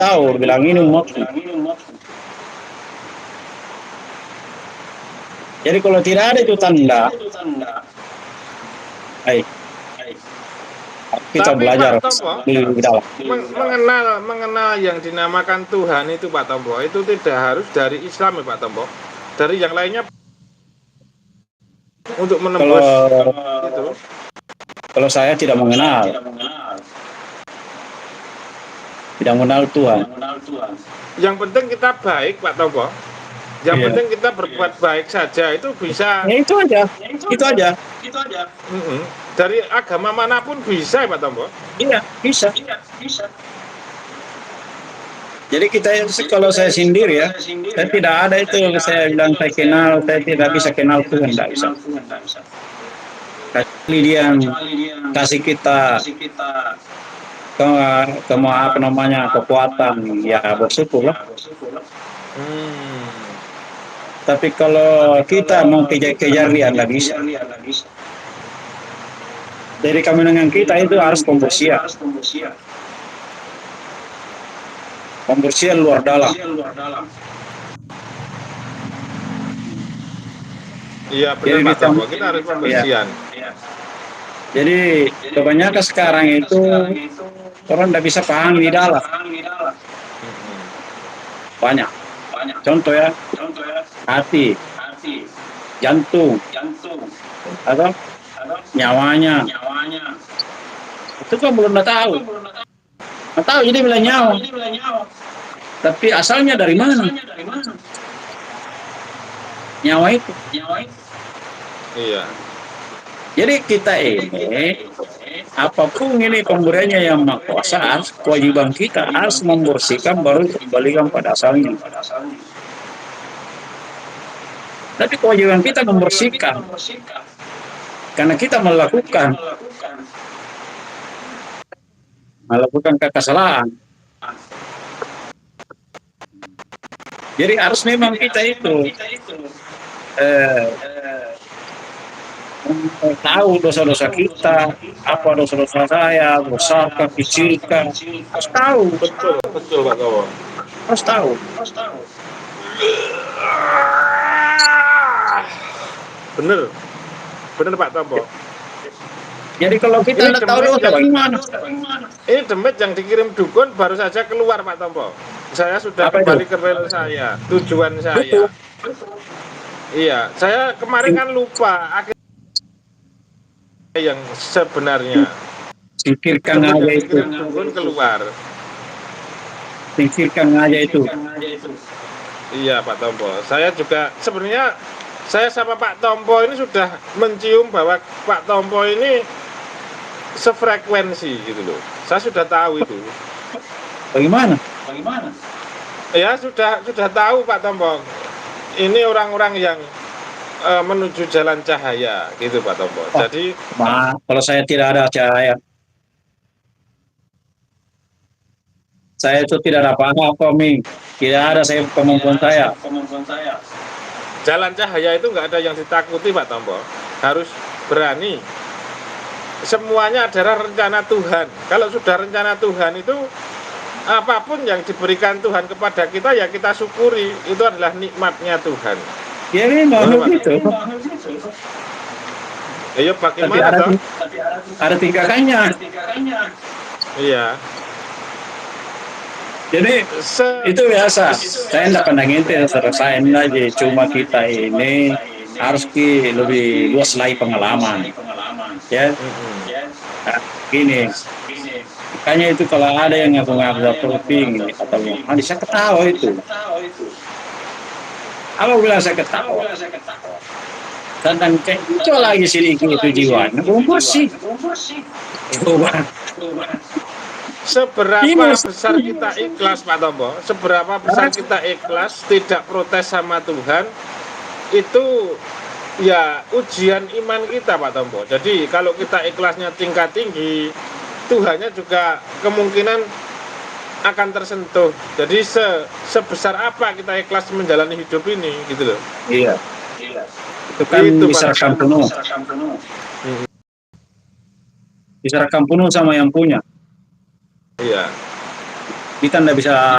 tahu, bilang ini umatku. Jadi kalau tidak ada itu tanda, baik kita Tapi belajar Pak Tompo, lebih dalam. mengenal yang dinamakan Tuhan itu Pak Tompo, itu tidak harus dari Islam ya Pak Tompo. Dari yang lainnya untuk menembus Kalau itu. kalau saya tidak mengenal Tuhan. Yang penting kita baik Pak Tompo. Yang Iya. penting kita berbuat baik saja itu bisa. Ya itu aja, itu aja. Dari agama manapun bisa Pak Tompo. Iya, bisa. Jadi kita kalau saya sendiri ya, saya tidak ada itu saya bilang saya kenal, saya tidak bisa kenal Tuhan, tidak bisa. Kecuali dia yang kasih kita ke, apa namanya kekuatan, ya bersyukur lah. Tapi kalau kita mau kejar-kejar dia nggak bisa. Jadi kami dengan kita itu harus pembersihan luar dalam. Iya benar Jadi Pak Tompo, kita harus ya, pembersihan. jadi kebanyakan sekarang itu orang tidak bisa paham di dalam. Banyak. Contoh ya, hati, jantung, atau nyawanya. Itu kan belum tahu. Nggak tahu jadi bilang nyawa. Tapi asalnya dari mana? Nyawa itu. Iya. Jadi kita ini apapun ini pemberiannya yang maha kuasa, kewajiban kita harus membersihkan baru kembalikan pada asalnya. Tapi kewajiban kita membersihkan karena kita melakukan kesalahan. Jadi harus memang kita itu tahu dosa-dosa kita, apa dosa-dosa saya, besarkah, kecilkah, harus tahu. Betul Pak Tompo. Harus tahu. Bener Pak Tompo. Jadi kalau kita tidak tahu dosa bagaimana? Ini demit yang dikirim dukun baru saja keluar Pak Tompo. Saya sudah Apa kembali itu? ke rel saya, tujuan Betul. saya. Iya, saya kemarin kan lupa akhirnya yang sebenarnya. Singkirkan Demit aja yang itu. dikirim dukun keluar. Singkirkan aja itu. Iya Pak Tompo. Saya juga sebenarnya saya sama Pak Tompo ini sudah mencium bahwa Pak Tompo ini sefrekuensi gitu loh. Saya sudah tahu itu. Bagaimana? Ya sudah tahu Pak Tompo. Ini orang-orang yang menuju jalan cahaya gitu Pak Tompo. Oh, Jadi kalau saya tidak ada cahaya, saya itu tidak ada apa-apa, Ming. Tidak ada saya kemampuan saya. jalan cahaya itu nggak ada yang ditakuti Pak Tompo. Harus berani. Semuanya adalah rencana Tuhan. Kalau sudah rencana Tuhan itu apapun yang diberikan Tuhan kepada kita ya kita syukuri. Itu adalah nikmatnya Tuhan. Ya memang begitu. Ya Tapi bagaimana toh? ada tingkatannya. Iya. Jadi itu biasa. Saya tidak pandang itu selesai aja. Cuma kita ini harus lebih luas lagi pengalaman. Ya, nah, gini. Makanya itu kalau ada yang ngaku-ngaku toping atau saya ketawa itu. Apa bilang saya ketawa? Dan itu lagi sedikit itu jiwanya. Sih. Coba. Seberapa besar kita ikhlas Pak Tompo, seberapa besar kita ikhlas tidak protes sama Tuhan, itu ya ujian iman kita Pak Tompo. Jadi kalau kita ikhlasnya tingkat tinggi, Tuhannya juga kemungkinan akan tersentuh. Jadi sebesar apa kita ikhlas menjalani hidup ini gitu loh. Iya. Itu kan diserahkan penuh. Diserahkan penuh sama yang punya. Iya. kita nggak bisa